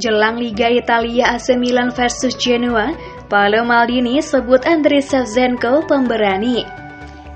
Jelang Liga Italia AC Milan versus Genoa, Paolo Maldini sebut Andriy Shevchenko pemberani.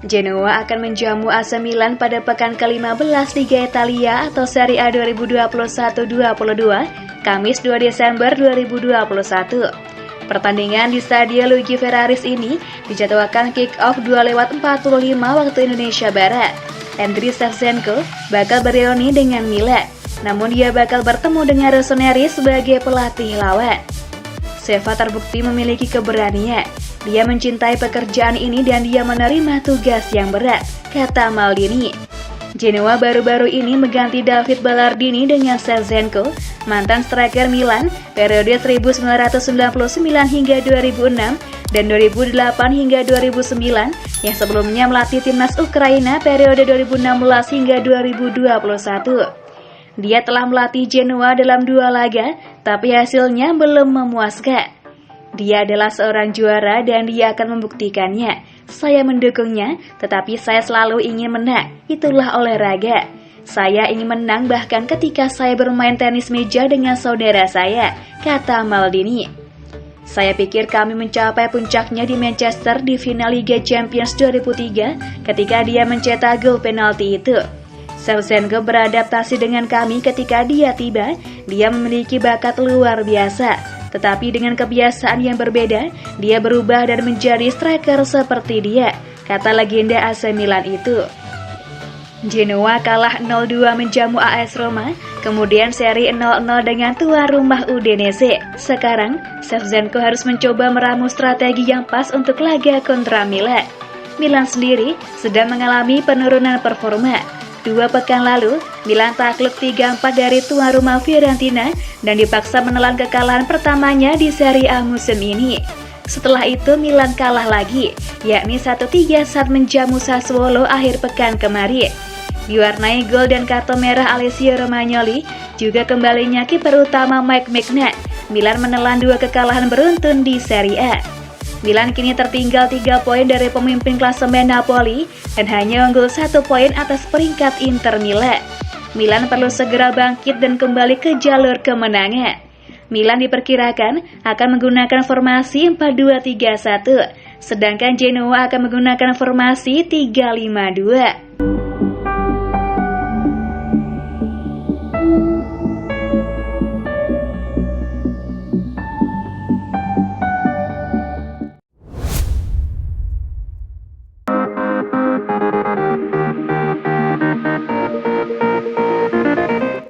Genoa akan menjamu AC Milan pada pekan ke-15 Liga Italia atau Serie A 2021-22, Kamis 2 Desember 2021. Pertandingan di Stadio Luigi Ferraris ini dijadwalkan kick-off 2:45 waktu Indonesia Barat. Andriy Shevchenko bakal bereuni dengan Milan, namun dia bakal bertemu dengan Rossoneri sebagai pelatih lawan. Sheva terbukti memiliki keberanian. Dia mencintai pekerjaan ini dan dia menerima tugas yang berat, kata Maldini. Genoa baru-baru ini mengganti David Ballardini dengan Shevchenko, mantan striker Milan periode 1999 hingga 2006 dan 2008 hingga 2009 yang sebelumnya melatih timnas Ukraina periode 2016 hingga 2021. Dia telah melatih Genoa dalam 2 laga, tapi hasilnya belum memuaskan. Dia adalah seorang juara dan dia akan membuktikannya. Saya mendukungnya, tetapi saya selalu ingin menang. Itulah olahraga. Saya ingin menang bahkan ketika saya bermain tenis meja dengan saudara saya, kata Maldini. Saya pikir kami mencapai puncaknya di Manchester di final Liga Champions 2003 ketika dia mencetak gol penalti itu. Shevchenko beradaptasi dengan kami ketika dia tiba. Dia memiliki bakat luar biasa. Tetapi dengan kebiasaan yang berbeda, dia berubah dan menjadi striker seperti dia, kata legenda AC Milan itu. Genoa kalah 0-2 menjamu AS Roma, kemudian seri 0-0 dengan tuan rumah Udinese. Sekarang, Shevchenko harus mencoba meramu strategi yang pas untuk laga kontra Milan. Milan sendiri sedang mengalami penurunan performa. 2 pekan lalu, Milan takluk 3-4 dari tuan rumah Fiorentina dan dipaksa menelan kekalahan pertamanya di Serie A musim ini. Setelah itu Milan kalah lagi, yakni 1-3 saat menjamu Sassuolo akhir pekan kemarin. Diwarnai gol dan kartu merah Alessio Romagnoli, juga kembalinya kiper utama Mike Maignan. Milan menelan 2 kekalahan beruntun di Serie A. Milan kini tertinggal 3 poin dari pemimpin klasemen Napoli dan hanya unggul 1 poin atas peringkat Inter Milan. Milan perlu segera bangkit dan kembali ke jalur kemenangan. Milan diperkirakan akan menggunakan formasi 4-2-3-1, sedangkan Genoa akan menggunakan formasi 3-5-2.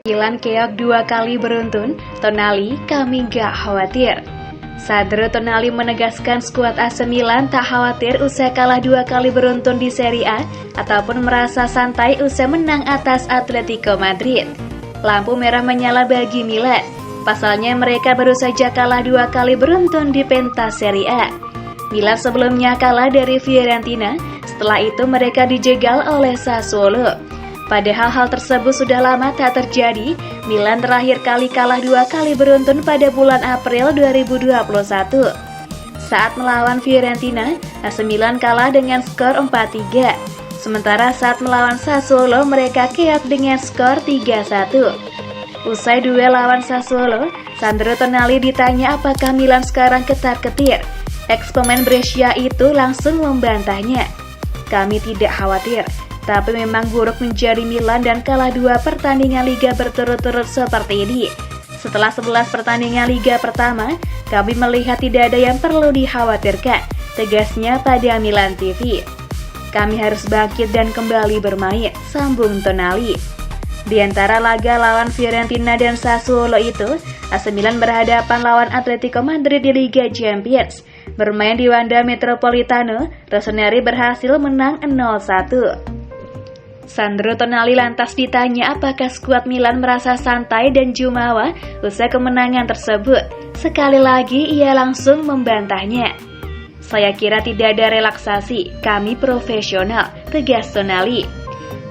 Milan keok 2 kali beruntun, Tonali, kami gak khawatir. Sandro Tonali menegaskan skuad AC Milan tak khawatir usai kalah 2 kali beruntun di Serie A ataupun merasa santai usai menang atas Atletico Madrid. Lampu merah menyala bagi Milan. Pasalnya mereka baru saja kalah 2 kali beruntun di pentas Serie A. Milan sebelumnya kalah dari Fiorentina, setelah itu mereka dijegal oleh Sassuolo. Padahal hal tersebut sudah lama tak terjadi. Milan terakhir kali kalah 2 kali beruntun pada bulan April 2021. Saat melawan Fiorentina, AC Milan kalah dengan skor 4-3. Sementara saat melawan Sassuolo, mereka keok dengan skor 3-1. Usai duel lawan Sassuolo, Sandro Tonali ditanya apakah Milan sekarang ketar-ketir. Ex-pemain Brescia itu langsung membantahnya. Kami tidak khawatir. Tapi memang buruk menjadi Milan dan kalah 2 pertandingan Liga berturut-turut seperti ini. Setelah 11 pertandingan Liga pertama, kami melihat tidak ada yang perlu dikhawatirkan, tegasnya pada Milan TV. Kami harus bangkit dan kembali bermain, sambung Tonali. Di antara laga lawan Fiorentina dan Sassuolo itu, AC Milan berhadapan lawan Atletico Madrid di Liga Champions. Bermain di Wanda Metropolitano, Rossoneri berhasil menang 0-1. Sandro Tonali lantas ditanya apakah skuad Milan merasa santai dan jumawa usai kemenangan tersebut. Sekali lagi ia langsung membantahnya. Saya kira tidak ada relaksasi, kami profesional, tegas Tonali.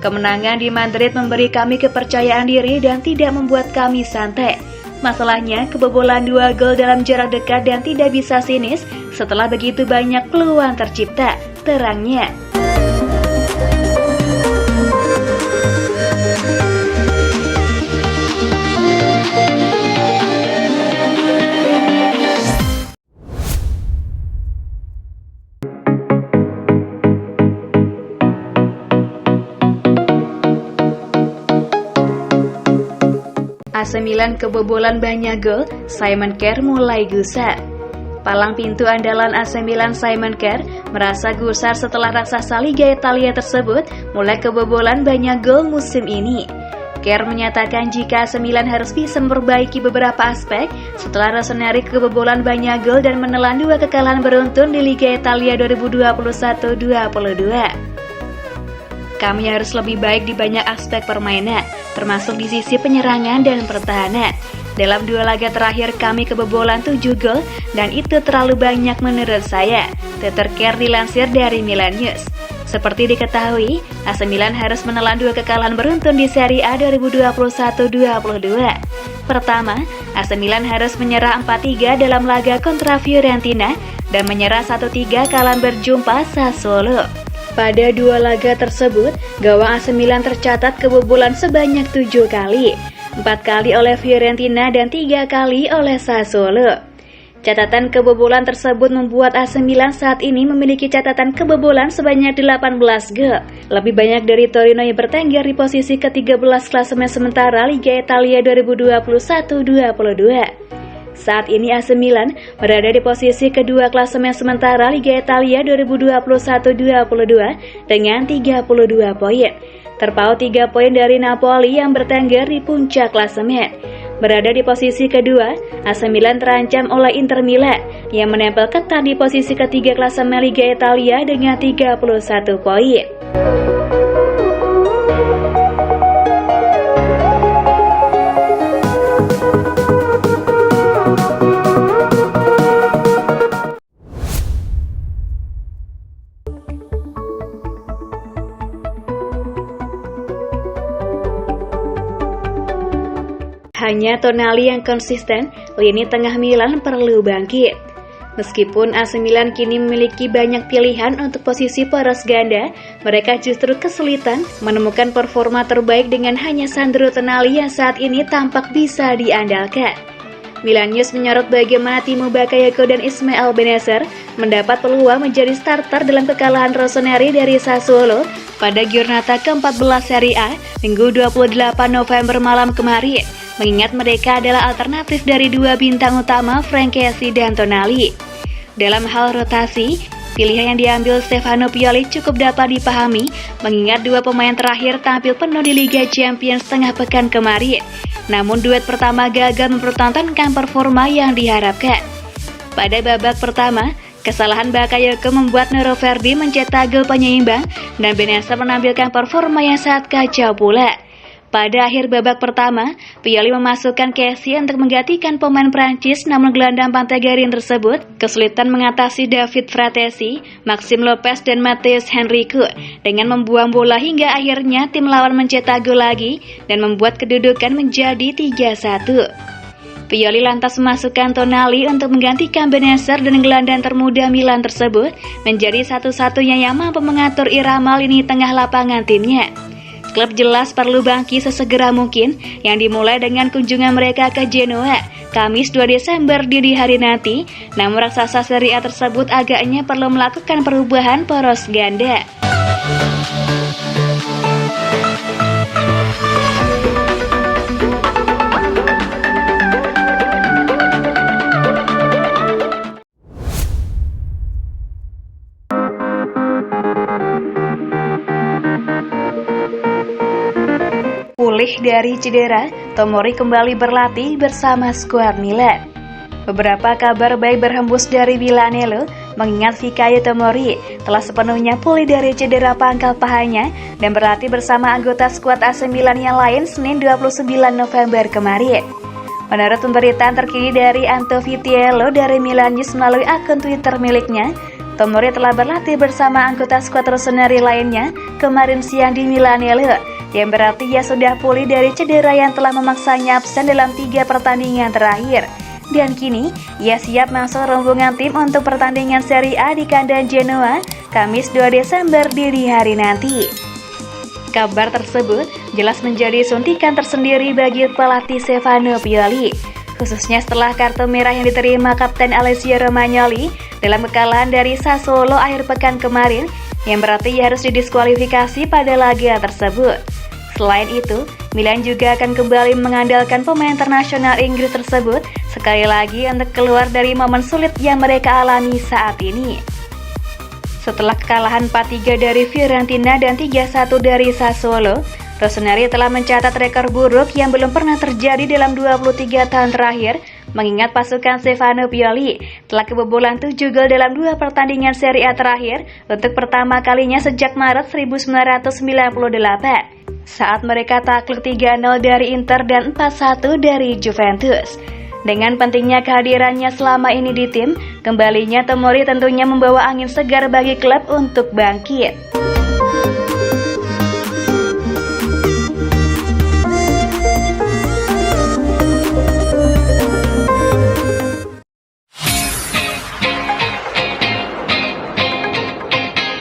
Kemenangan di Madrid memberi kami kepercayaan diri dan tidak membuat kami santai. Masalahnya kebobolan 2 gol dalam jarak dekat dan tidak bisa sinis setelah begitu banyak peluang tercipta, terangnya. AC Milan kebobolan banyak gol, Simon Kjær mulai gusar. Palang pintu andalan AC Milan Simon Kjær merasa gusar setelah raksasa Liga Italia tersebut mulai kebobolan banyak gol musim ini. Kjær menyatakan jika AC Milan harus bisa memperbaiki beberapa aspek setelah Rossoneri kebobolan banyak gol dan menelan 2 kekalahan beruntun di Liga Italia 2021-22. Kami harus lebih baik di banyak aspek permainan, termasuk di sisi penyerangan dan pertahanan. Dalam 2 laga terakhir kami kebobolan 7 gol dan itu terlalu banyak menurut saya, tutur Kjær dilansir dari Milan News. Seperti diketahui, AC Milan harus menelan 2 kekalahan beruntun di Serie A 2021-22. Pertama, AC Milan harus menyerah 4-3 dalam laga kontra Fiorentina dan menyerah 1-3 kala berjumpa Sassuolo. Pada 2 laga tersebut, gawang AC Milan tercatat kebobolan sebanyak 7 kali, 4 kali oleh Fiorentina dan 3 kali oleh Sassuolo. Catatan kebobolan tersebut membuat AC Milan saat ini memiliki catatan kebobolan sebanyak 18 gol, lebih banyak dari Torino yang bertengger di posisi ke-13 klasemen sementara Liga Italia 2021-22. Saat ini AC Milan berada di posisi kedua klasemen sementara Liga Italia 2021-22 dengan 32 poin, terpaut 3 poin dari Napoli yang bertengger di puncak klasemen. Berada di posisi kedua, AC Milan terancam oleh Inter Milan yang menempel ketat di posisi ketiga klasemen Liga Italia dengan 31 poin. Hanya Tonali yang konsisten, lini tengah Milan perlu bangkit. Meskipun AC Milan kini memiliki banyak pilihan untuk posisi poros ganda, mereka justru kesulitan menemukan performa terbaik dengan hanya Sandro Tonali yang saat ini tampak bisa diandalkan. Milan News menyorot bagaimana Timo Bakayoko dan Ismail Bennacer mendapat peluang menjadi starter dalam kekalahan Rossoneri dari Sassuolo pada Giornata ke-14 Serie A Minggu 28 November malam kemarin, mengingat mereka adalah alternatif dari 2 bintang utama Frank Kessie dan Tonali. Dalam hal rotasi, pilihan yang diambil Stefano Pioli cukup dapat dipahami, mengingat 2 pemain terakhir tampil penuh di Liga Champions tengah pekan kemarin. Namun duet pertama gagal mempertontonkan performa yang diharapkan. Pada babak pertama, kesalahan Bakayoko membuat Noro Verdi mencetak gol penyeimbang dan Bennacer menampilkan performa yang sangat kacau pula. Pada akhir babak pertama, Pioli memasukkan Kessie untuk menggantikan pemain Prancis, namun gelandang Pantai Garin tersebut kesulitan mengatasi David Fratesi, Maxime Lopez dan Matheus Henrique dengan membuang bola hingga akhirnya tim lawan mencetak gol lagi dan membuat kedudukan menjadi 3-1. Pioli lantas memasukkan Tonali untuk menggantikan Bennacer dan gelandang termuda Milan tersebut menjadi satu-satunya yang mampu mengatur irama lini tengah lapangan timnya. Klub jelas perlu bangkit sesegera mungkin yang dimulai dengan kunjungan mereka ke Genoa, Kamis 2 Desember dini hari nanti, namun raksasa Serie A tersebut agaknya perlu melakukan perubahan poros ganda. Pulih dari cedera, Tomori kembali berlatih bersama skuad Milan. Beberapa kabar baik berhembus dari Milanello, mengingat Fikayo Tomori telah sepenuhnya pulih dari cedera pangkal pahanya dan berlatih bersama anggota skuad AC Milan yang lain Senin 29 November kemarin. Menurut pemberitaan terkini dari Anto Vitiello dari Milan News melalui akun Twitter miliknya, Tomori telah berlatih bersama anggota skuad Rossoneri lainnya kemarin siang di Milanello, yang berarti ia sudah pulih dari cedera yang telah memaksanya absen dalam 3 pertandingan terakhir. Dan kini, ia siap masuk rombongan tim untuk pertandingan Serie A di kandang Genoa, Kamis 2 Desember dini hari nanti. Kabar tersebut jelas menjadi suntikan tersendiri bagi pelatih Stefano Pioli, khususnya setelah kartu merah yang diterima Kapten Alessio Romagnoli dalam kekalahan dari Sassuolo akhir pekan kemarin, yang berarti ia harus didiskualifikasi pada laga tersebut. Selain itu, Milan juga akan kembali mengandalkan pemain internasional Inggris tersebut sekali lagi untuk keluar dari momen sulit yang mereka alami saat ini. Setelah kekalahan 4-3 dari Fiorentina dan 3-1 dari Sassuolo, Rossoneri telah mencatat rekor buruk yang belum pernah terjadi dalam 23 tahun terakhir, mengingat pasukan Stefano Pioli telah kebobolan 7 gol dalam 2 pertandingan Serie A terakhir untuk pertama kalinya sejak Maret 1998. Saat mereka takluk 3-0 dari Inter dan 4-1 dari Juventus. Dengan pentingnya kehadirannya selama ini di tim, kembalinya Tomori tentunya membawa angin segar bagi klub untuk bangkit.